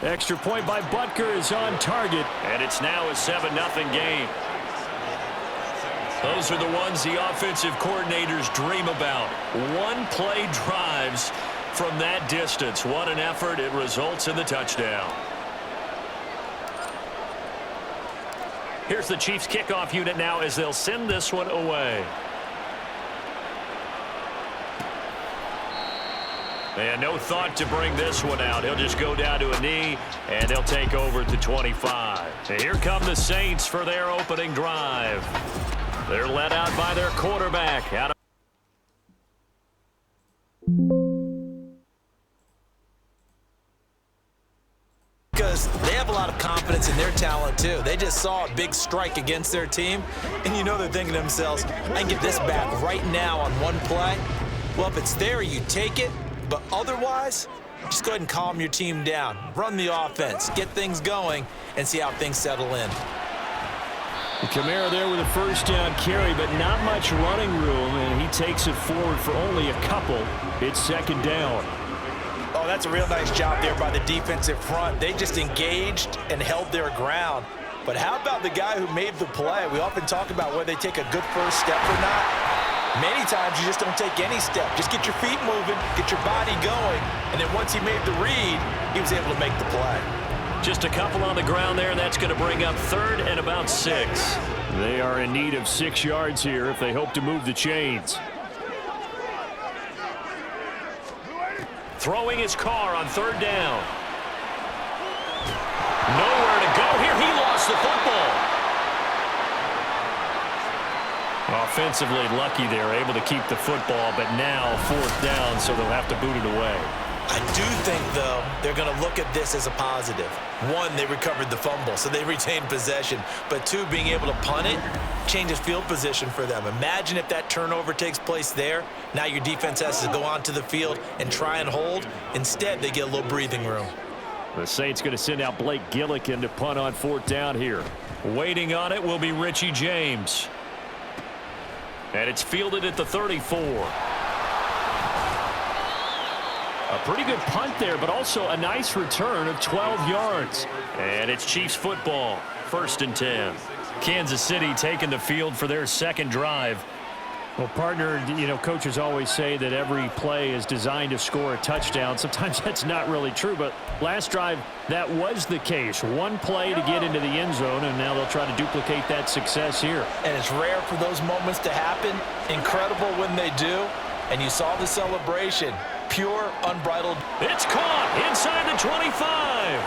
Extra point by Butker is on target, and it's now a 7-0 game. Those are the ones the offensive coordinators dream about. One-play drives from that distance. What an effort. It results in the touchdown. Here's the Chiefs kickoff unit now as they'll send this one away. And no thought to bring this one out. He'll just go down to a knee, and they'll take over at the 25. And here come the Saints for their opening drive. They're led out by their quarterback. Because they have a lot of confidence in their talent, too. They just saw a big strike against their team, and you know they're thinking to themselves, I can get this back right now on one play. Well, if it's there, you take it. But otherwise, just go ahead and calm your team down. Run the offense, get things going, and see how things settle in. Kamara there with a first down carry, but not much running room, and he takes it forward for only a couple. It's second down. Oh, that's a real nice job there by the defensive front. They just engaged and held their ground. But how about the guy who made the play? We often talk about whether they take a good first step or not. Many times you just don't take any step. Just get your feet moving, get your body going, and then once he made the read, he was able to make the play. Just a couple on the ground there, and that's going to bring up third and about 6. They are in need of 6 yards here if they hope to move the chains. Throwing his car on third down. Nowhere to go here. He lost the football. Offensively lucky they're able to keep the football, but now fourth down, so they'll have to boot it away. I do think, though, they're going to look at this as a positive. One, they recovered the fumble, so they retained possession. But two, being able to punt it changes field position for them. Imagine if that turnover takes place there. Now your defense has to go onto the field and try and hold. Instead, they get a little breathing room. The Saints going to send out Blake Gillikin to punt on fourth down here. Waiting on it will be Richie James. And it's fielded at the 34. A pretty good punt there, but also a nice return of 12 yards. And it's Chiefs football, 1st and 10. Kansas City taking the field for their second drive. Well, partner, you know, coaches always say that every play is designed to score a touchdown. Sometimes that's not really true, but last drive, that was the case. One play to get into the end zone, and now they'll try to duplicate that success here. And it's rare for those moments to happen. Incredible when they do. And you saw the celebration. Pure, unbridled. It's caught inside the 25.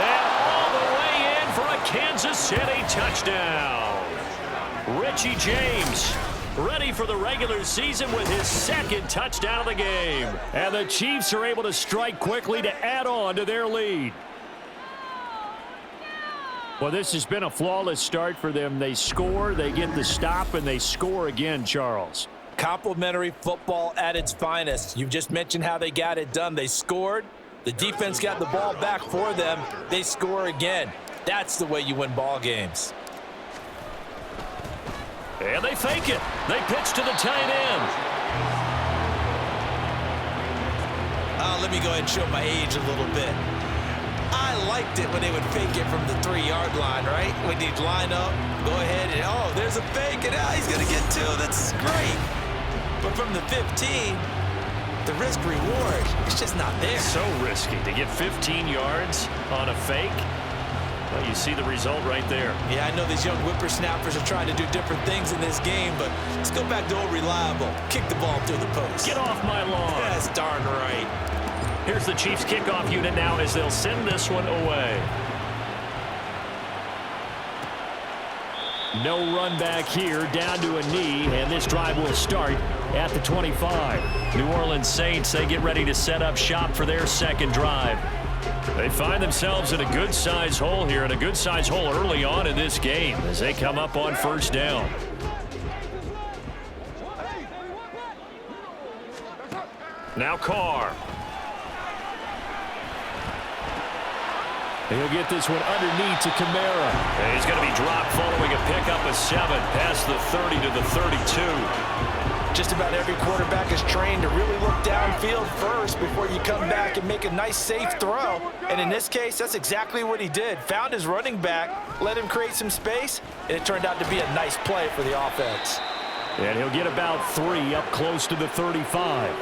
And all the way in for a Kansas City touchdown. Richie James ready for the regular season with his second touchdown of the game. And the Chiefs are able to strike quickly to add on to their lead. Well, this has been a flawless start for them. They score, they get the stop, and they score again, Charles. Complimentary football at its finest. You've just mentioned how they got it done. They scored. The defense got the ball back for them. They score again. That's the way you win ball games. And they fake it. They pitch to the tight end. Let me go ahead and show my age a little bit. I liked it when they would fake it from the 3-yard line, right? When they'd line up, go ahead and, oh, there's a fake, and he's going to get 2. That's great. But from the 15, the risk-reward, it's just not there. So risky to get 15 yards on a fake. Well, you see the result right there. Yeah, I know these young whippersnappers are trying to do different things in this game, but let's go back to old reliable. Kick the ball through the post. Get off my lawn. That's darn right. Here's the Chiefs kickoff unit now as they'll send this one away. No run back here, down to a knee, and this drive will start at the 25. New Orleans Saints, they get ready to set up shop for their second drive. They find themselves in a good-sized hole here, and a good-sized hole early on in this game as they come up on first down. Now Carr. He'll get this one underneath to Kamara. And he's going to be dropped following a pickup of 7 past the 30 to the 32. Just about every quarterback is trained to really look downfield first before you come back and make a nice, safe throw. And in this case, that's exactly what he did. Found his running back, let him create some space, and it turned out to be a nice play for the offense. And he'll get about 3 up close to the 35.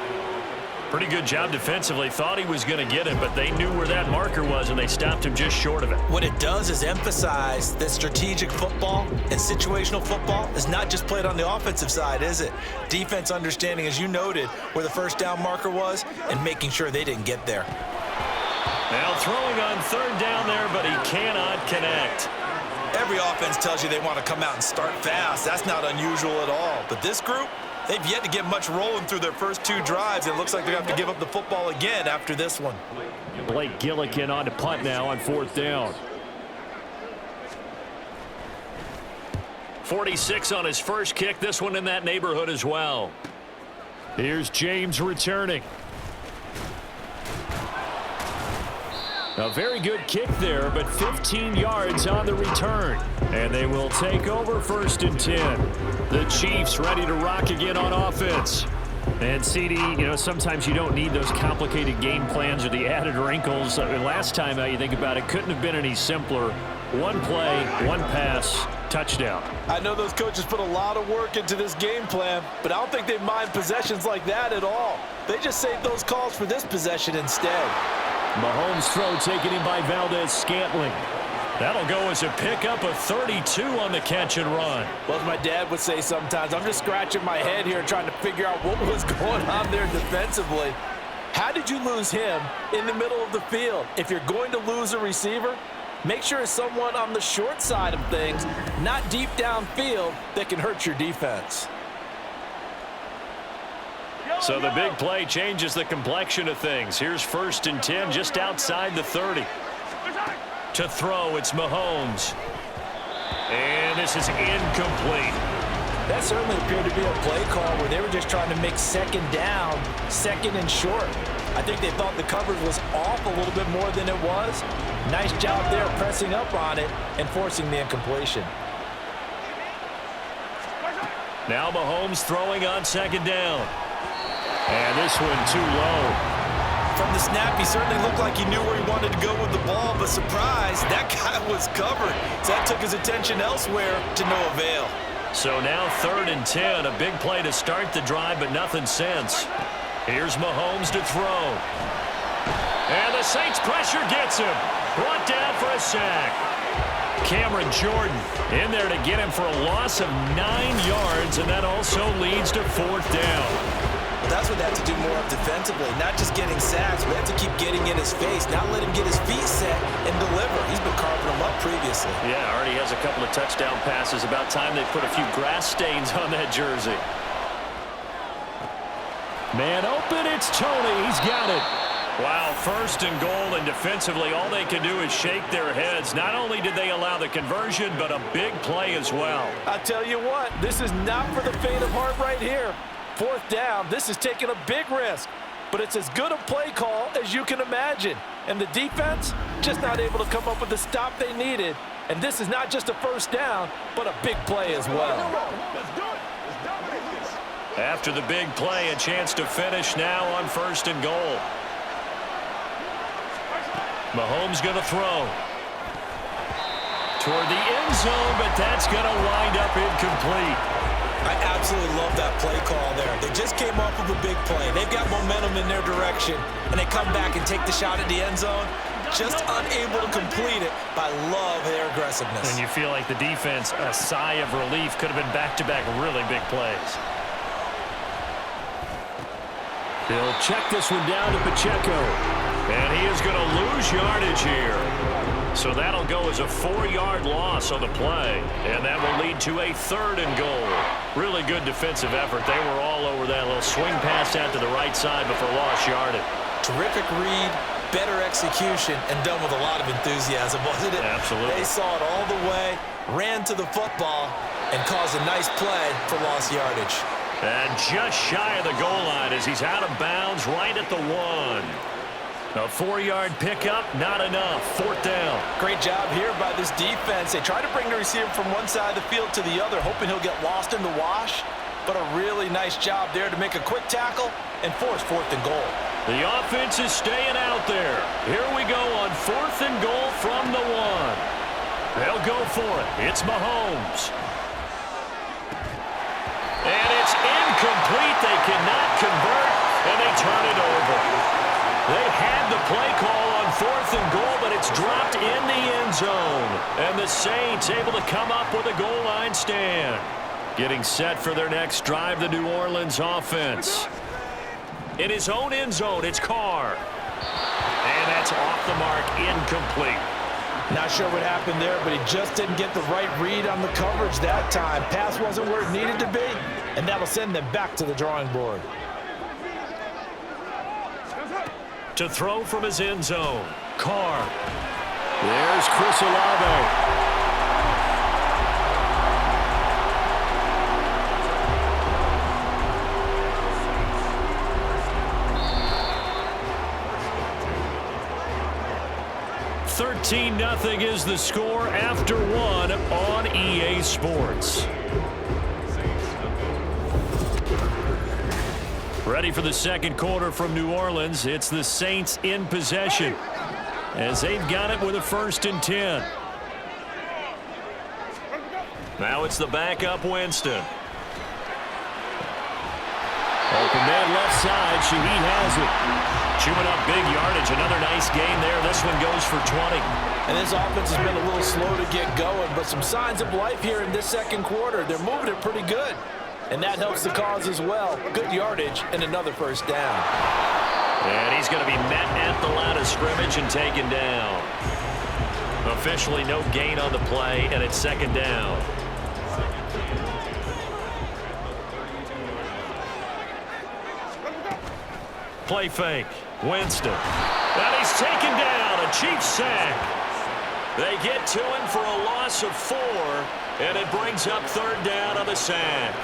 Pretty good job defensively. Thought he was going to get it, but they knew where that marker was, and they stopped him just short of it. What it does is emphasize that strategic football and situational football is not just played on the offensive side, is it? Defense understanding, as you noted, where the first down marker was and making sure they didn't get there. Now throwing on 3rd down there, but he cannot connect. Every offense tells you they want to come out and start fast. That's not unusual at all. But this group, they've yet to get much rolling through their first 2 drives. It looks like they're going to have to give up the football again after this one. Blake Gillikin on to punt now on 4th down. 46 on his first kick. This one in that neighborhood as well. Here's James returning. A very good kick there, but 15 yards on the return. And they will take over 1st and 10. The Chiefs ready to rock again on offense. And CD, you know, sometimes you don't need those complicated game plans or the added wrinkles. Last time you think about it, couldn't have been any simpler. 1 play, 1 pass, touchdown. I know those coaches put a lot of work into this game plan, but I don't think they mind possessions like that at all. They just save those calls for this possession instead. Mahomes' throw taken in by Valdez-Scantling. That'll go as a pickup of 32 on the catch and run. Well, as my dad would say sometimes, I'm just scratching my head here trying to figure out what was going on there defensively. How did you lose him in the middle of the field? If you're going to lose a receiver, make sure it's someone on the short side of things, not deep downfield, that can hurt your defense. So the big play changes the complexion of things. Here's 1st and 10 just outside the 30. To throw, it's Mahomes. And this is incomplete. That certainly appeared to be a play call where they were just trying to make 2nd down, 2nd and short. I think they thought the coverage was off a little bit more than it was. Nice job there pressing up on it and forcing the incompletion. Now Mahomes throwing on 2nd down. And this one too low. From the snap, he certainly looked like he knew where he wanted to go with the ball, but surprise, that guy was covered. So that took his attention elsewhere to no avail. So now 3rd and 10, a big play to start the drive, but nothing since. Here's Mahomes to throw. And the Saints pressure gets him. Brought down for a sack. Cameron Jordan in there to get him for a loss of 9 yards, and that also leads to 4th down. That's what they have to do more of defensively, not just getting sacks, but they have to keep getting in his face, not let him get his feet set and deliver. He's been carving them up previously. Yeah, already has a couple of touchdown passes. About time they put a few grass stains on that jersey. Man open, it's Tony. He's got it. Wow, 1st and goal, and defensively all they can do is shake their heads. Not only did they allow the conversion, but a big play as well. I tell you what, this is not for the faint of heart right here. 4th down, this is taking a big risk, but it's as good a play call as you can imagine. And the defense just not able to come up with the stop they needed. And this is not just a 1st down, but a big play as well. After the big play, a chance to finish now on 1st and goal. Mahomes going to throw. Toward the end zone, but that's going to wind up incomplete. I absolutely love that play call there. They just came off of a big play. They've got momentum in their direction, and they come back and take the shot at the end zone, just unable to complete it. But I love their aggressiveness. And you feel like the defense, a sigh of relief, could have been back-to-back really big plays. He'll check this one down to Pacheco. And he is going to lose yardage here. So that'll go as a 4-yard loss on the play. And that will lead to a 3rd and goal. Really good defensive effort. They were all over that little swing pass out to the right side before lost yardage. Terrific read, better execution, and done with a lot of enthusiasm, wasn't it? Absolutely. They saw it all the way, ran to the football, and caused a nice play for lost yardage. And just shy of the goal line as he's out of bounds right at the 1. A 4-yard pickup, not enough. 4th down. Great job here by this defense. They try to bring the receiver from one side of the field to the other, hoping he'll get lost in the wash. but a really nice job there to make a quick tackle and force 4th and goal. The offense is staying out there. Here we go on 4th and goal from the 1. They'll go for it. It's Mahomes. And it's incomplete. They cannot convert, and they turn it over. They had the play call on 4th and goal, but it's dropped in the end zone. And the Saints able to come up with a goal line stand. Getting set for their next drive, the New Orleans offense. In his own end zone, it's Carr. And that's off the mark, incomplete. Not sure what happened there, but he just didn't get the right read on the coverage that time. Pass wasn't where it needed to be, and that'll send them back to the drawing board. To throw from his end zone, Carr. There's Chris Olave. Nothing is the score after 1 on EA Sports. Ready for the second quarter from New Orleans. It's the Saints in possession as they've got it with a 1st and 10. Now it's the backup Winston. Open man left side. Shaheed has it. Chewing up big yardage. Another nice gain there. This one goes for 20. And this offense has been a little slow to get going, but some signs of life here in this second quarter. They're moving it pretty good, and that helps the cause as well. Good yardage and another 1st down. And he's going to be met at the line of scrimmage and taken down. Officially no gain on the play, and it's 2nd down. Play fake. Winston. And he's taken down. A Chiefs sack. They get to him for a loss of 4, and it brings up 3rd down on the sack.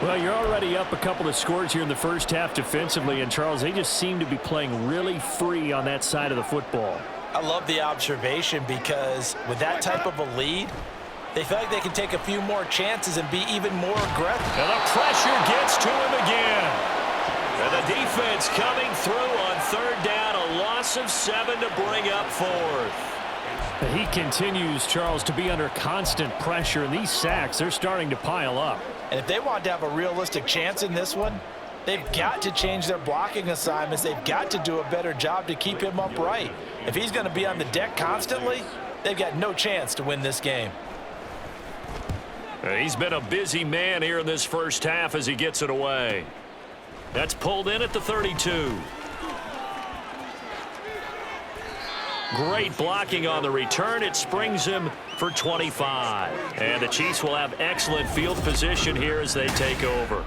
Well, you're already up a couple of scores here in the first half defensively, and Charles, they just seem to be playing really free on that side of the football. I love the observation because with that type of a lead, they feel like they can take a few more chances and be even more aggressive. And the pressure gets to him again. And the defense coming through on 3rd down, a loss of 7 to bring up 4th. He continues, Charles, to be under constant pressure, and these sacks, they're starting to pile up. And if they want to have a realistic chance in this one, they've got to change their blocking assignments. They've got to do a better job to keep him upright. If he's going to be on the deck constantly, they've got no chance to win this game. He's been a busy man here in this first half as he gets it away. That's pulled in at the 32. Great blocking on the return. It springs him for 25. And the Chiefs will have excellent field position here as they take over.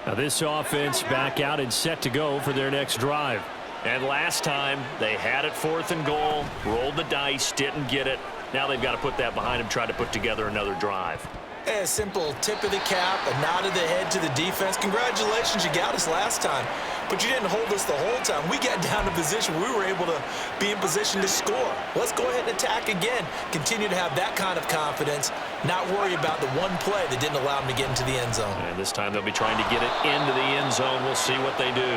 Now this offense back out and set to go for their next drive. And last time they had it 4th and goal, rolled the dice, didn't get it. Now they've got to put that behind them, try to put together another drive. A simple tip of the cap, a nod of the head to the defense. Congratulations, you got us last time, but you didn't hold us the whole time. We got down to position. We were able to be in position to score. Let's go ahead and attack again. Continue to have that kind of confidence, not worry about the one play that didn't allow them to get into the end zone. And this time they'll be trying to get it into the end zone. We'll see what they do.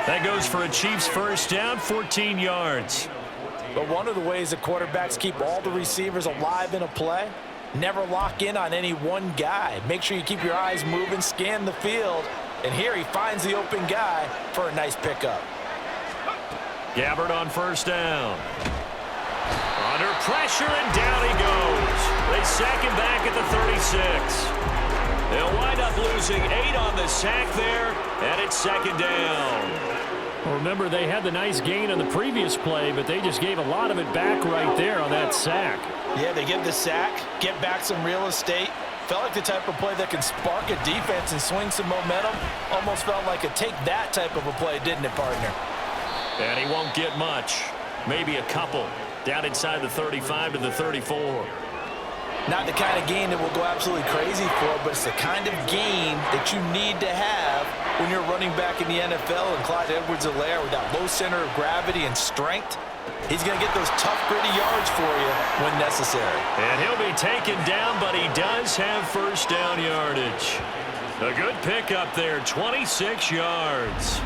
That goes for a Chiefs 1st down, 14 yards. But one of the ways the quarterbacks keep all the receivers alive in a play, never lock in on any one guy. Make sure you keep your eyes moving, scan the field, and here he finds the open guy for a nice pickup. Gabbard on 1st down. Under pressure, and down he goes. They sack him back at the 36. They'll wind up losing 8 on the sack there, and it's 2nd down. Well, remember, they had the nice gain on the previous play, but they just gave a lot of it back right there on that sack. Yeah, they get the sack, get back some real estate. Felt like the type of play that can spark a defense and swing some momentum. Almost felt like a take that type of a play, didn't it, partner? And he won't get much. Maybe a couple. Down inside the 35 to the 34. Not the kind of gain that we'll go absolutely crazy for, but it's the kind of gain that you need to have when you're running back in the NFL. And Clyde Edwards-Helaire with that low center of gravity and strength, He's going to get those tough, gritty yards for you when necessary. And he'll be taken down, but he does have first down yardage. A good pickup there, 26 yards.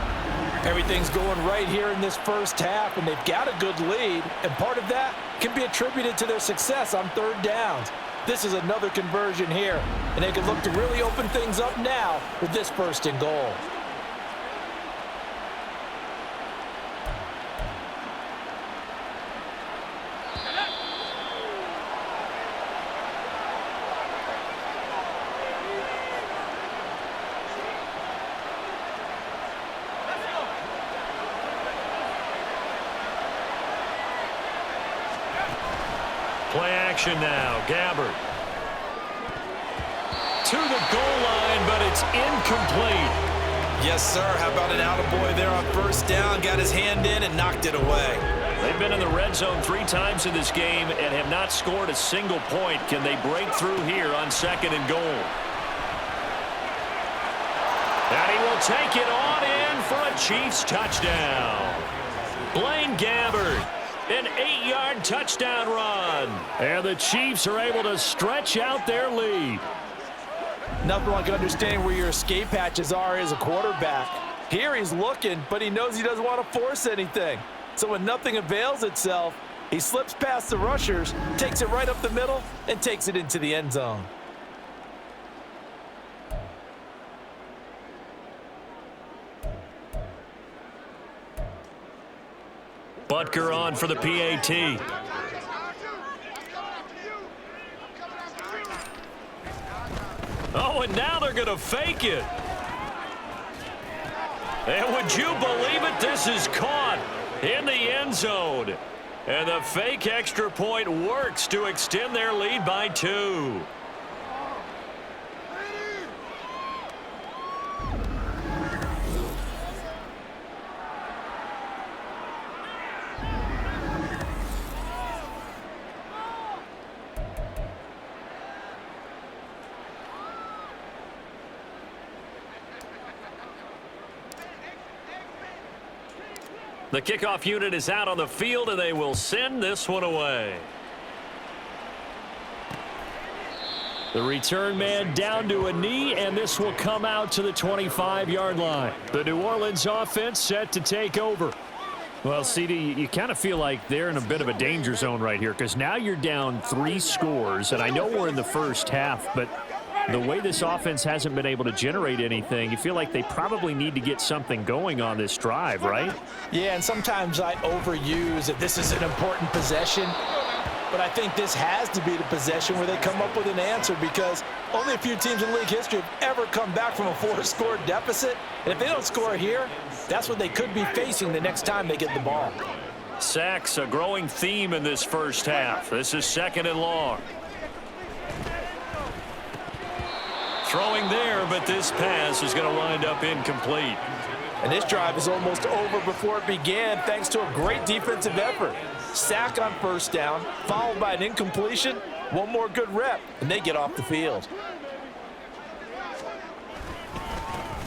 Everything's going right here in this first half, and they've got a good lead, and part of that can be attributed to their success on third downs. This is another conversion here, and they can look to really open things up now with this first and goal. Play action now. Gabbard. To the goal line, but it's incomplete. Yes, sir. How about an attaboy there on first down? Got his hand in and knocked it away. They've been in the red zone 3 times in this game and have not scored a single point. Can they break through here on second and goal? And he will take it on in for a Chiefs touchdown. Blaine Gabbard. An 8-yard touchdown run. And the Chiefs are able to stretch out their lead. Nothing like understanding where your escape hatches are as a quarterback. Here he's looking, but he knows he doesn't want to force anything. So when nothing avails itself, he slips past the rushers, takes it right up the middle, and takes it into the end zone. Butker on for the PAT. Oh, and now they're going to fake it. And would you believe it? This is caught in the end zone. And the fake extra point works to extend their lead by 2. The kickoff unit is out on the field, and they will send this one away. The return man down to a knee, and this will come out to the 25-yard line. The New Orleans offense set to take over. Well, CD, you kind of feel like they're in a bit of a danger zone right here because now you're down 3 scores, and I know we're in the first half, but the way this offense hasn't been able to generate anything, you feel like they probably need to get something going on this drive, right? Yeah, and sometimes I overuse that this is an important possession, but I think this has to be the possession where they come up with an answer because only a few teams in league history have ever come back from a 4-score deficit, and if they don't score here, that's what they could be facing the next time they get the ball. Sacks, a growing theme in this first half. This is second and long. Throwing there, but this pass is going to wind up incomplete. And this drive is almost over before it began thanks to a great defensive effort. Sack on first down, followed by an incompletion, one more good rep, and they get off the field.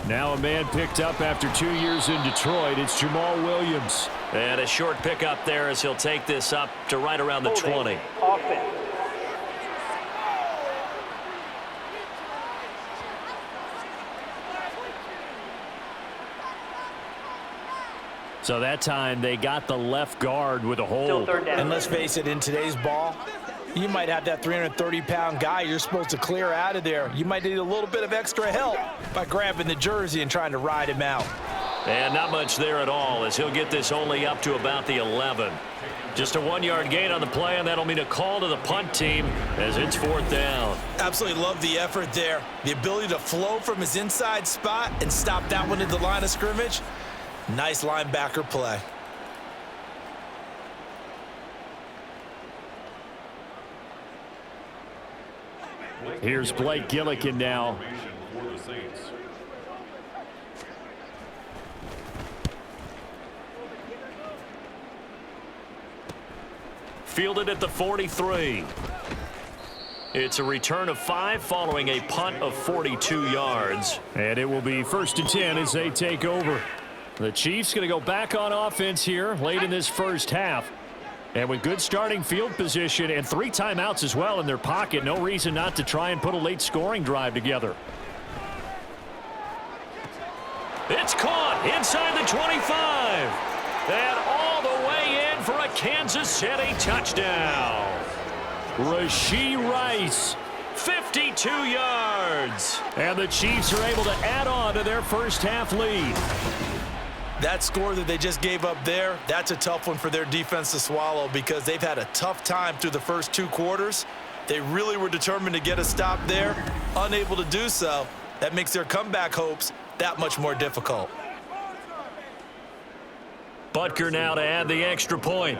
Now a man picked up after 2 years in Detroit. It's Jamal Williams. And a short pickup there as he'll take this up to right around the 20. Offense. So that time they got the left guard with a hold. And let's face it, in today's ball, you might have that 330-pound guy you're supposed to clear out of there. You might need a little bit of extra help by grabbing the jersey and trying to ride him out. And not much there at all as he'll get this only up to about the 11. Just a 1-yard gain on the play, and that'll mean a call to the punt team as it's 4th down. Absolutely love the effort there. The ability to flow from his inside spot and stop that one at the line of scrimmage. Nice linebacker play. Here's Blake Gillikin now. Fielded at the 43. It's a return of 5 following a punt of 42 yards. And it will be 1st and 10 as they take over. The Chiefs going to go back on offense here late in this first half. And with good starting field position and 3 timeouts as well in their pocket, no reason not to try and put a late scoring drive together. It's caught inside the 25. And all the way in for a Kansas City touchdown. Rashee Rice, 52 yards. And the Chiefs are able to add on to their first half lead. That score that they just gave up there, that's a tough one for their defense to swallow because they've had a tough time through the first 2 quarters. They really were determined to get a stop there, unable to do so. That makes their comeback hopes that much more difficult. Butker now to add the extra point.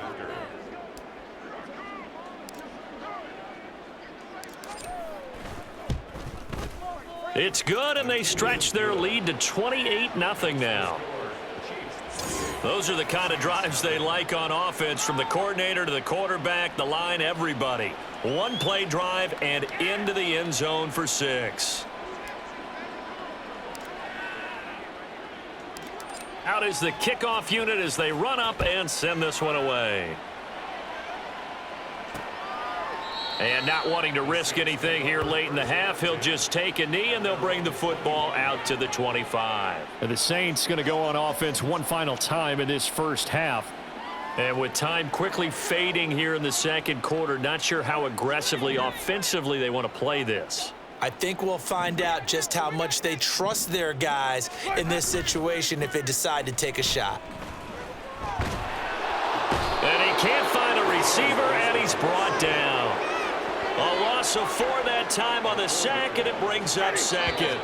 It's good, and they stretch their lead to 28-0 now. Those are the kind of drives they like on offense, from the coordinator to the quarterback, the line, everybody. 1-play drive and into the end zone for 6. Out is the kickoff unit as they run up and send this one away. And not wanting to risk anything here late in the half, he'll just take a knee, and they'll bring the football out to the 25. And the Saints going to go on offense one final time in this first half. And with time quickly fading here in the second quarter, not sure how aggressively, offensively they want to play this. I think we'll find out just how much they trust their guys in this situation if they decide to take a shot. And he can't find a receiver, and he's brought down. A loss of 4 that time on the sack, and it brings up second.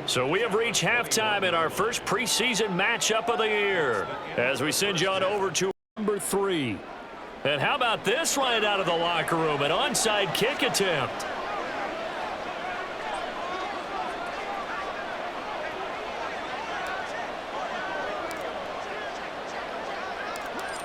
So we have reached halftime in our first preseason matchup of the year as we send you on over to number 3. And how about this right out of the locker room, an onside kick attempt.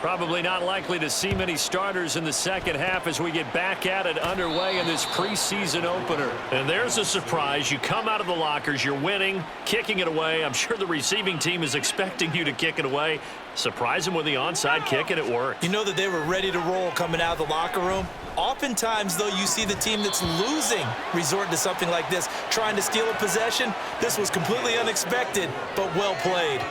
Probably not likely to see many starters in the second half as we get back at it underway in this preseason opener. And there's a surprise. You come out of the lockers, you're winning, kicking it away. I'm sure the receiving team is expecting you to kick it away. Surprise them with the onside kick, and it worked. You know that they were ready to roll coming out of the locker room. Oftentimes, though, you see the team that's losing resort to something like this, trying to steal a possession. This was completely unexpected, but well played.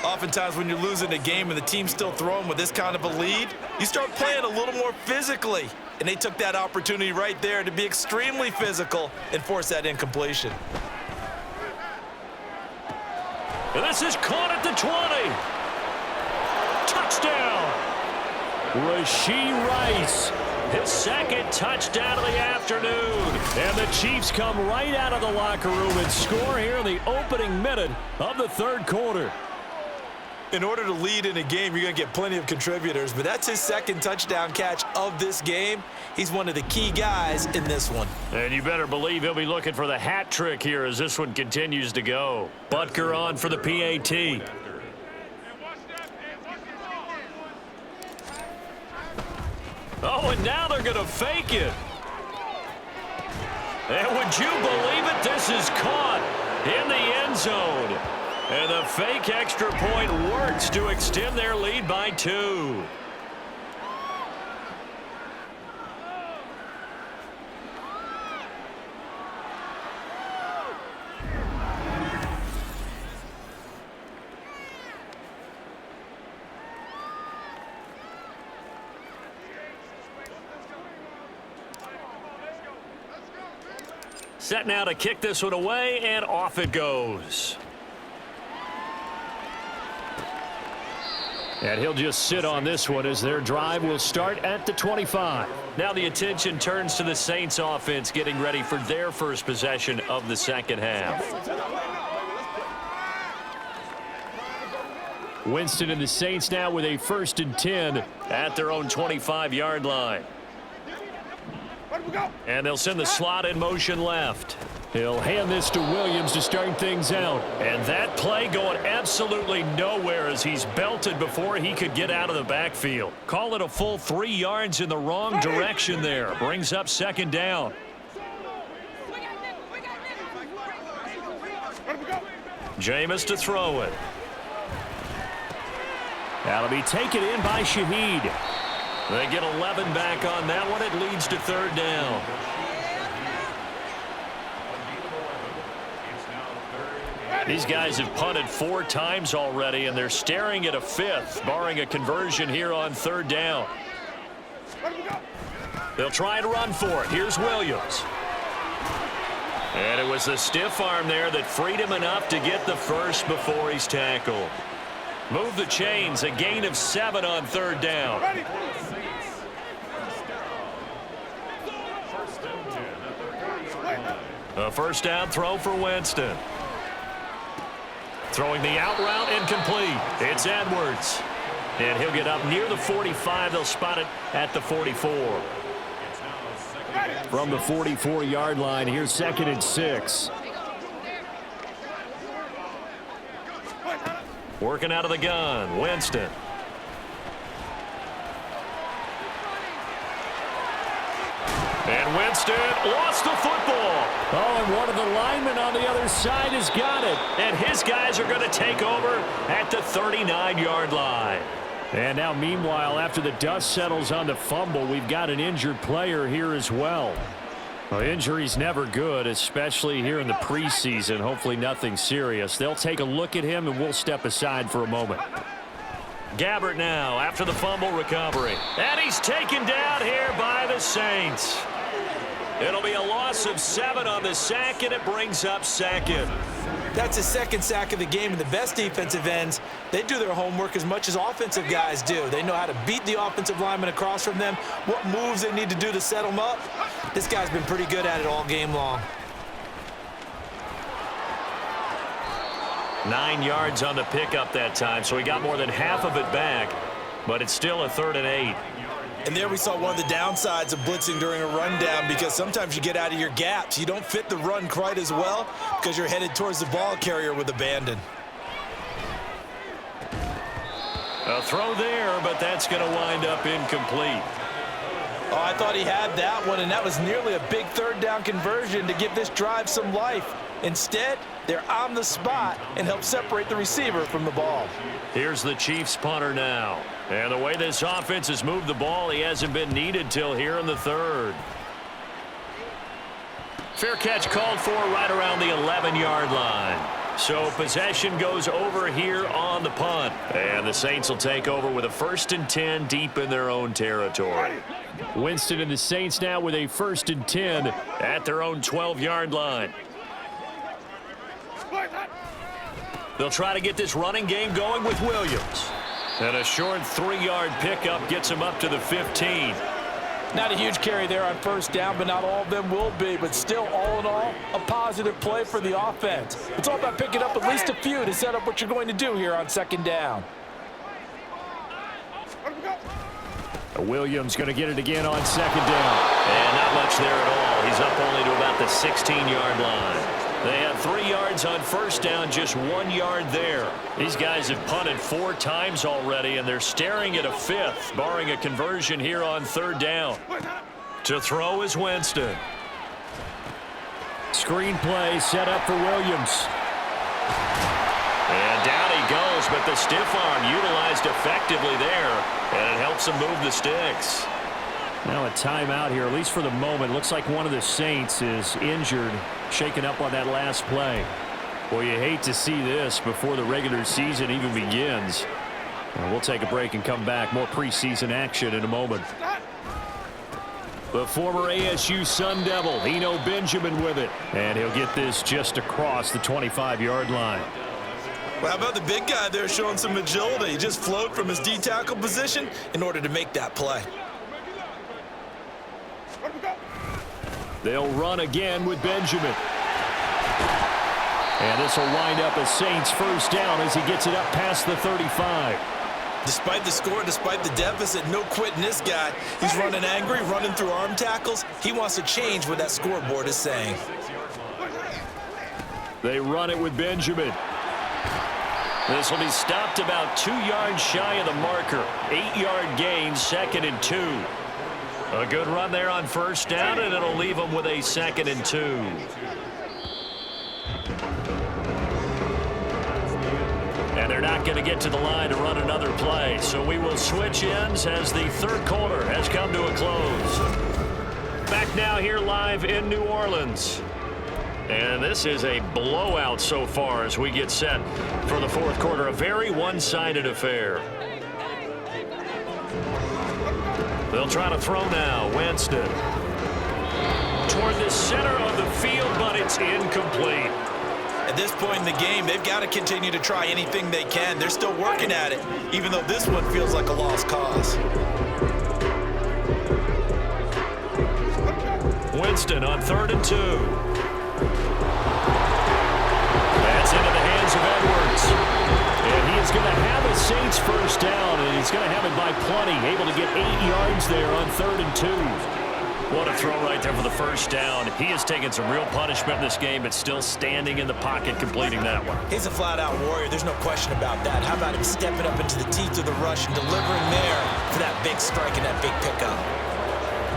Oftentimes when you're losing a game and the team's still throwing with this kind of a lead, you start playing a little more physically. And they took that opportunity right there to be extremely physical and force that incompletion. And this is caught at the 20. Touchdown. Rashee Rice, his second touchdown of the afternoon. And the Chiefs come right out of the locker room and score here in the opening minute of the third quarter. In order to lead in a game, you're going to get plenty of contributors, but that's his second touchdown catch of this game. He's one of the key guys in this one. And you better believe he'll be looking for the hat trick here as this one continues to go. Butker on for the PAT. Oh, and now they're going to fake it. And would you believe it? This is caught in the end zone. And the fake extra point works to extend their lead by 2. Set now to kick this one away, and off it goes. And he'll just sit on this one as their drive will start at the 25. Now the attention turns to the Saints offense getting ready for their first possession of the second half. Winston and the Saints now with a 1st and 10 at their own 25-yard line. And they'll send the slot in motion left. He'll hand this to Williams to start things out. And that play going absolutely nowhere as he's belted before he could get out of the backfield. Call it a full 3 yards in the wrong direction there. Brings up second down. Jameis to throw it. That'll be taken in by Shaheed. They get 11 back on that one. It leads to third down. These guys have punted 4 times already, and they're staring at a 5th, barring a conversion here on third down. They'll try and run for it. Here's Williams. And it was the stiff arm there that freed him enough to get the first before he's tackled. Move the chains, a gain of 7 on third down. A first down throw for Winston. Throwing the out route, incomplete. It's Edwards. And he'll get up near the 45. They'll spot it at the 44. From the 44-yard line, here's 2nd and 6. Working out of the gun, Winston. And Winston lost the football. Oh, and one of the linemen on the other side has got it. And his guys are going to take over at the 39-yard line. And now, meanwhile, after the dust settles on the fumble, we've got an injured player here as well. Well, injury's never good, especially here in the preseason. Hopefully nothing serious. They'll take a look at him, and we'll step aside for a moment. Gabbert now after the fumble recovery. And he's taken down here by the Saints. It'll be a loss of 7 on the sack, and it brings up 2nd. That's his 2nd sack of the game, and the best defensive ends, they do their homework as much as offensive guys do. They know how to beat the offensive lineman across from them, what moves they need to do to set them up. This guy's been pretty good at it all game long. 9 yards on the pickup that time, so he got more than half of it back, but it's still a 3rd and 8. And there we saw one of the downsides of blitzing during a rundown, because sometimes you get out of your gaps. You don't fit the run quite as well because you're headed towards the ball carrier with abandon. A throw there, but that's going to wind up incomplete. Oh, I thought he had that one, and that was nearly a big 3rd down conversion to give this drive some life. Instead, they're on the spot and help separate the receiver from the ball. Here's the Chiefs punter now. And the way this offense has moved the ball, he hasn't been needed till here in the 3rd. Fair catch called for right around the 11-yard line. So possession goes over here on the punt. And the Saints will take over with a 1st and 10 deep in their own territory. Winston and the Saints now with a 1st and 10 at their own 12-yard line. They'll try to get this running game going with Williams. And a short 3-yard pickup gets him up to the 15. Not a huge carry there on 1st down, but not all of them will be. But still, all in all, a positive play for the offense. It's all about picking up at least a few to set up what you're going to do here on 2nd down. Williams going to get it again on 2nd down. And not much there at all. He's up only to about the 16-yard line. They had 3 yards on 1st down, just 1 yard there. These guys have punted 4 times already, and they're staring at a 5th, barring a conversion here on 3rd down. To throw is Winston. Screen play set up for Williams. And down he goes, but the stiff arm utilized effectively there, and it helps him move the sticks. Now a timeout here, at least for the moment. Looks like one of the Saints is injured, shaken up on that last play. Well, you hate to see this before the regular season even begins. We'll take a break and come back. More preseason action in a moment. The former ASU Sun Devil, Eno Benjamin with it. And he'll get this just across the 25-yard line. Well, how about the big guy there showing some agility? He just flowed from his D-tackle position in order to make that play. They'll run again with Benjamin. And this will wind up a Saints 1st down as he gets it up past the 35. Despite the score, despite the deficit, no quitting this guy. He's running angry, running through arm tackles. He wants to change what that scoreboard is saying. They run it with Benjamin. This will be stopped about 2 yards shy of the marker. 8-yard gain, 2nd and 2. A good run there on 1st down, and it'll leave them with a 2nd and 2. And they're not going to get to the line to run another play. So we will switch ends as the third quarter has come to a close. Back now here live in New Orleans. And this is a blowout so far as we get set for the fourth quarter. A very one-sided affair. They'll try to throw now. Winston. Toward the center of the field, but it's incomplete. At this point in the game, they've got to continue to try anything they can. They're still working at it, even though this one feels like a lost cause. Winston on 3rd and 2. That's into the hands of Edwards. And he is going to have a Saints first down, and he's going to have it by plenty. Able to get 8 yards there on 3rd and 2. What a throw right there for the first down. He has taken some real punishment in this game, but still standing in the pocket completing that one. He's a flat-out warrior. There's no question about that. How about him stepping up into the teeth of the rush and delivering there for that big strike and that big pickup?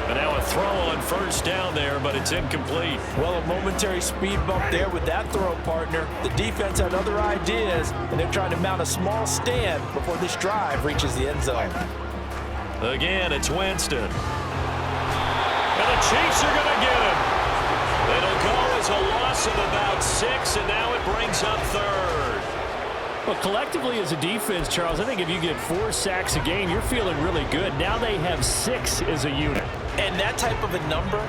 And now a throw on first down there, but it's incomplete. Well, a momentary speed bump there with that throw, partner. The defense had other ideas, and they're trying to mount a small stand before this drive reaches the end zone. Again, it's Winston. And the Chiefs are going to get him. It'll go as a loss of about 6, and now it brings up 3rd. Well, collectively as a defense, Charles, I think if you get 4 sacks a game, you're feeling really good. Now they have 6 as a unit. And that type of a number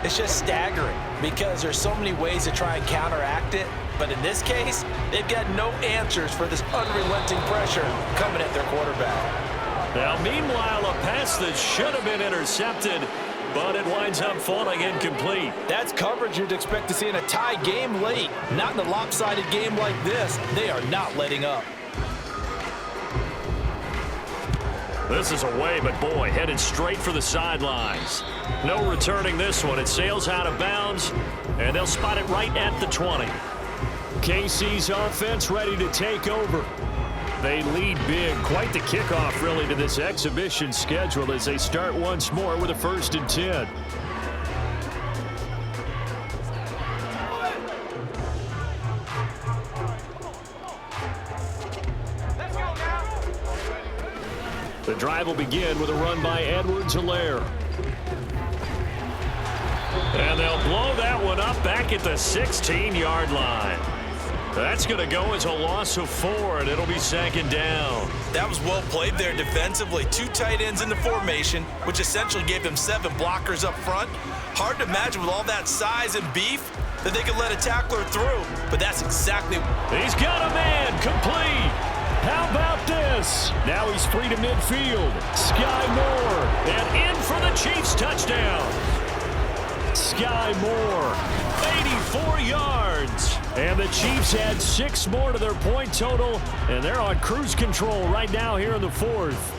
is just staggering because there's so many ways to try and counteract it. But in this case, they've got no answers for this unrelenting pressure coming at their quarterback. Now, meanwhile, a pass that should have been intercepted, but it winds up falling incomplete. That's coverage you'd expect to see in a tie game late. Not in a lopsided game like this. They are not letting up. This is away, but boy, headed straight for the sidelines. No returning this one. It sails out of bounds, and they'll spot it right at the 20. KC's offense ready to take over. They lead big. Quite the kickoff, really, to this exhibition schedule as they start once more with a 1st and 10. The drive will begin with a run by Edwards-Helaire. And they'll blow that one up back at the 16-yard line. That's going to go as a loss of 4, and it'll be 2nd down. That was well played there defensively. 2 tight ends in the formation, which essentially gave them 7 blockers up front. Hard to imagine with all that size and beef that they could let a tackler through, but that's exactly. He's got a man complete. How about this? Now he's free to midfield. Sky Moore, and in for the Chiefs touchdown. Sky Moore, 84 yards. And the Chiefs add 6 more to their point total, and they're on cruise control right now here in the 4th.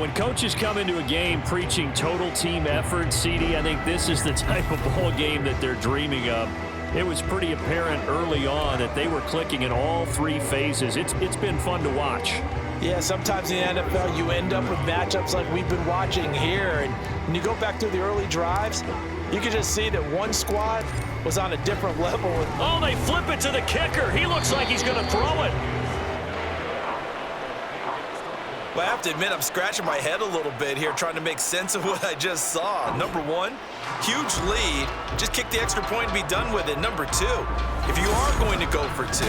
When coaches come into a game preaching total team effort, CD, I think this is the type of ball game that they're dreaming of. It was pretty apparent early on that they were clicking in all 3 phases. It's been fun to watch. Yeah, sometimes in the NFL you end up with matchups like we've been watching here. And when you go back through the early drives, you can just see that one squad was on a different level. Oh, they flip it to the kicker. He looks like he's going to throw it. Well, I have to admit, I'm scratching my head a little bit here trying to make sense of what I just saw. Number 1, huge lead. Just kick the extra point and be done with it. Number 2, if you are going to go for 2,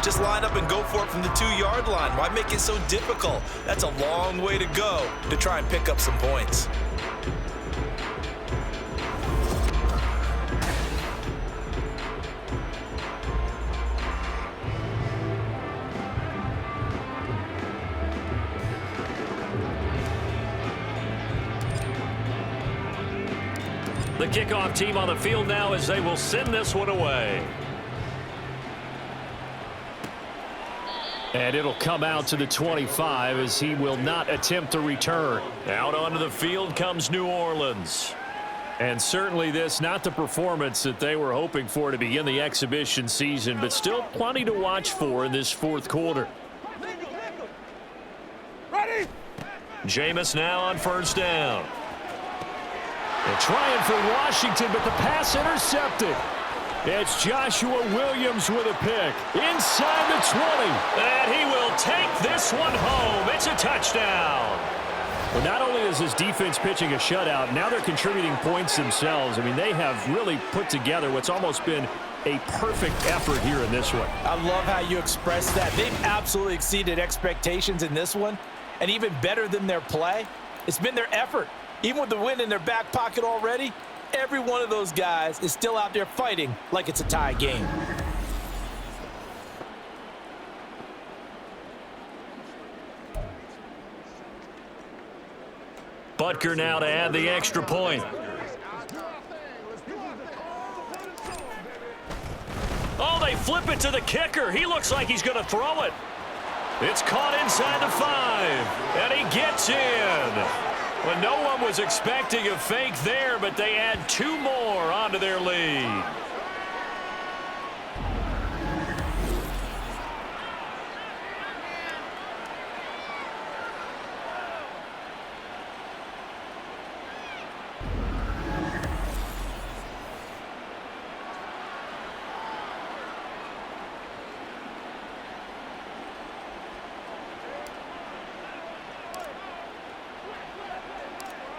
just line up and go for it from the 2-yard line. Why make it so difficult? That's a long way to go to try and pick up some points. The kickoff team on the field now as they will send this one away. And it'll come out to the 25 as he will not attempt to return. Out onto the field comes New Orleans. And certainly this, not the performance that they were hoping for to begin the exhibition season, but still plenty to watch for in this 4th quarter. Ready? Jameis now on 1st down. They're trying for Washington, but the pass intercepted. It's Joshua Williams with a pick inside the 20. And he will take this one home. It's a touchdown. Well, not only is his defense pitching a shutout, now they're contributing points themselves. I mean, they have really put together what's almost been a perfect effort here in this one. I love how you express that. They've absolutely exceeded expectations in this one, and even better than their play, it's been their effort. Even with the win in their back pocket already, every one of those guys is still out there fighting like it's a tie game. Butker now to add the extra point. Oh, they flip it to the kicker. He looks like he's going to throw it. It's caught inside the 5, and he gets in. Well, no one was expecting a fake there, but they add 2 more onto their lead.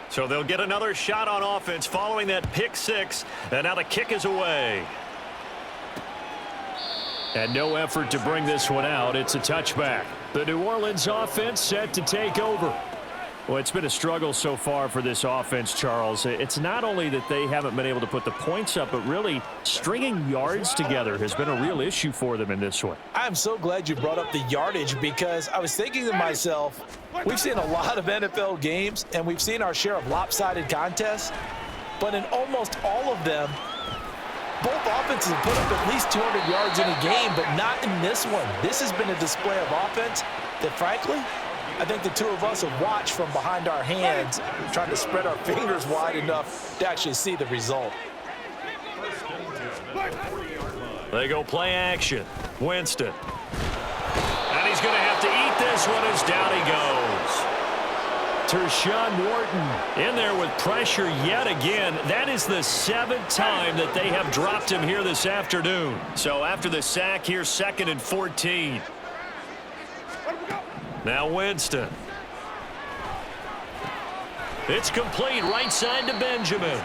So they'll get another shot on offense following that pick 6, and now the kick is away. And no effort to bring this one out. It's a touchback. The New Orleans offense set to take over. Well, it's been a struggle so far for this offense, Charles. It's not only that they haven't been able to put the points up, but really stringing yards together has been a real issue for them in this one. I'm so glad you brought up the yardage, because I was thinking to myself, we've seen a lot of NFL games, and we've seen our share of lopsided contests, but in almost all of them, both offenses have put up at least 200 yards in a game, but not in this one. This has been a display of offense that, frankly, I think the two of us have watched from behind our hands, trying to spread our fingers wide enough to actually see the result. They go play action. Winston. And he's going to have to eat this one as down he goes. Tershawn Wharton in there with pressure yet again. That is the 7th time that they have dropped him here this afternoon. So after the sack, here's 2nd and 14. Now Winston. It's complete right side to Benjamin.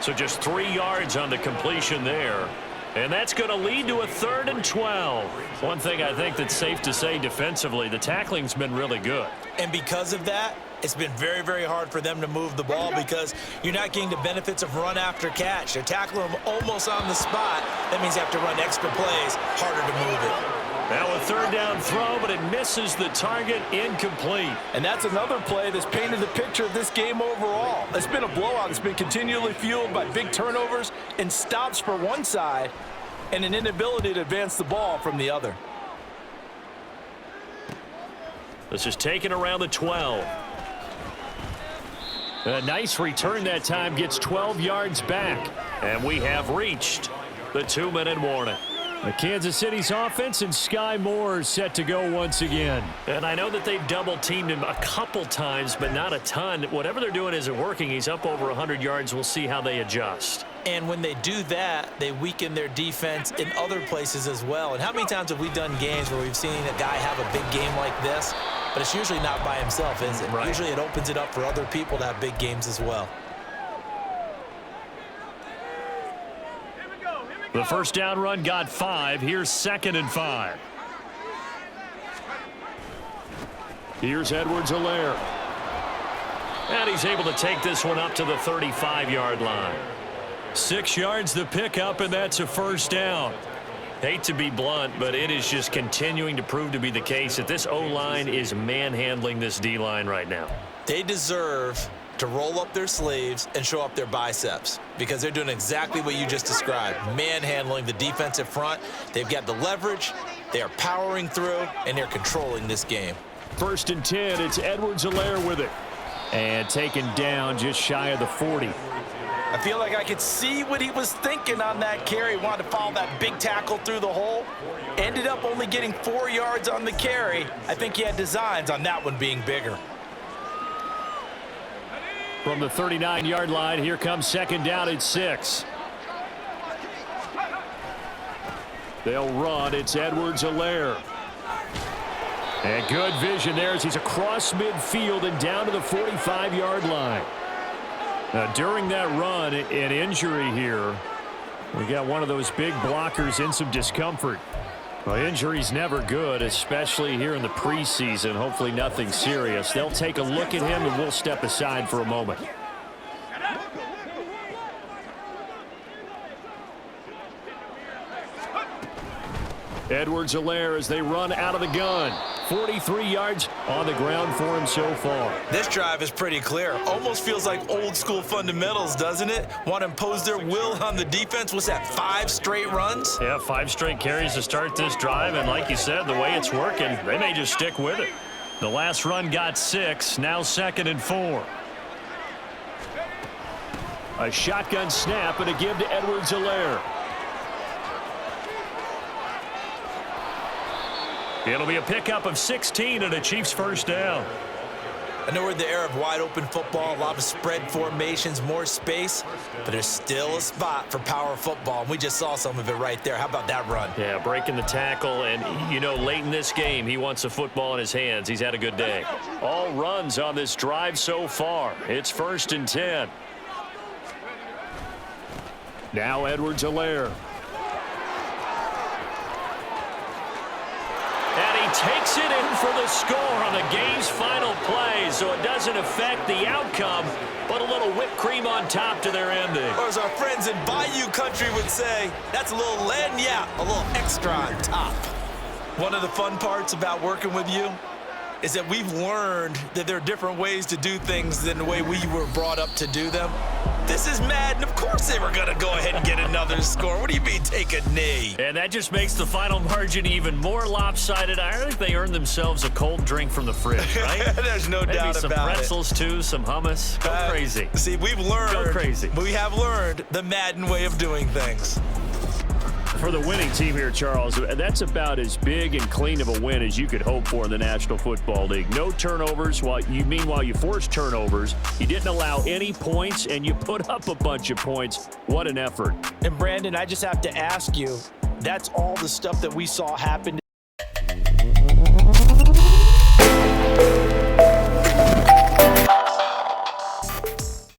So just 3 yards on the completion there. And that's going to lead to a 3rd and 12. One thing I think that's safe to say defensively, the tackling's been really good. And because of that, it's been very, very hard for them to move the ball, because you're not getting the benefits of run after catch. They're tackling them almost on the spot. That means you have to run extra plays, harder to move it. Now a 3rd down throw, but it misses the target, incomplete. And that's another play that's painted the picture of this game overall. It's been a blowout. It's been continually fueled by big turnovers and stops for one side and an inability to advance the ball from the other. This is taken around the 12. A nice return that time, gets 12 yards back. And we have reached the 2-minute warning. The Kansas City's offense and Sky Moore set to go once again. And I know that they've double-teamed him a couple times, but not a ton. Whatever they're doing isn't working. He's up over 100 yards. We'll see how they adjust. And when they do that, they weaken their defense in other places as well. And how many times have we done games where we've seen a guy have a big game like this, but it's usually not by himself, is it? Right. Usually it opens it up for other people to have big games as well. The first down run got 5. Here's 2nd and 5. Here's Edwards-Helaire. And he's able to take this one up to the 35-yard line. 6 yards the pickup, and that's a 1st down. Hate to be blunt, but it is just continuing to prove to be the case that this O-line is manhandling this D-line right now. They deserve to roll up their sleeves and show up their biceps, because they're doing exactly what you just described, manhandling the defensive front. They've got the leverage, they are powering through, and they're controlling this game. 1st and 10, it's Edwards-Helaire with it. And taken down just shy of the 40. I feel like I could see what he was thinking on that carry. Wanted to follow that big tackle through the hole. Ended up only getting 4 yards on the carry. I think he had designs on that one being bigger. From the 39-yard line, here comes 2nd down at 6. They'll run. It's Edwards-Helaire. And good vision there as he's across midfield and down to the 45-yard line. Now, during that run, an injury here. We got one of those big blockers in some discomfort. Well, injury's never good, especially here in the preseason. Hopefully nothing serious. They'll take a look at him, and we'll step aside for a moment. Edwards-Helaire as they run out of the gun. 43 yards on the ground for him so far. This drive is pretty clear. Almost feels like old school fundamentals, doesn't it? Want to impose their will on the defense. What's that, 5 straight runs? Yeah, 5 straight carries to start this drive, and like you said, the way it's working, they may just stick with it. The last run got 6, now 2nd and 4. A shotgun snap and a give to Edwards-Helaire. It'll be a pickup of 16 and a Chiefs first down. I know we're in the era of wide-open football, a lot of spread formations, more space, but there's still a spot for power football, and we just saw some of it right there. How about that run? Yeah, breaking the tackle, and, you know, late in this game, he wants the football in his hands. He's had a good day. All runs on this drive so far. It's 1st and 10. Now Edwards-Helaire. And he takes it in for the score on the game's final play, so it doesn't affect the outcome, but a little whipped cream on top to their ending. Or as our friends in Bayou Country would say, that's a little lagniappe, a little extra on top. One of the fun parts about working with you is that we've learned that there are different ways to do things than the way we were brought up to do them. This is Madden. Of course they were going to go ahead and get another score. What do you mean take a knee? And that just makes the final margin even more lopsided. I think they earned themselves a cold drink from the fridge, right? There's no Maybe doubt some about pretzels, too, some hummus. Go crazy. See, we've learned. Go crazy. We have learned the Madden way of doing things. For the winning team here, Charles, that's about as big and clean of a win as you could hope for in the National Football League. No turnovers. While you forced turnovers, you didn't allow any points, and you put up a bunch of points. What an effort. And, Brandon, I just have to ask you, that's all the stuff that we saw happen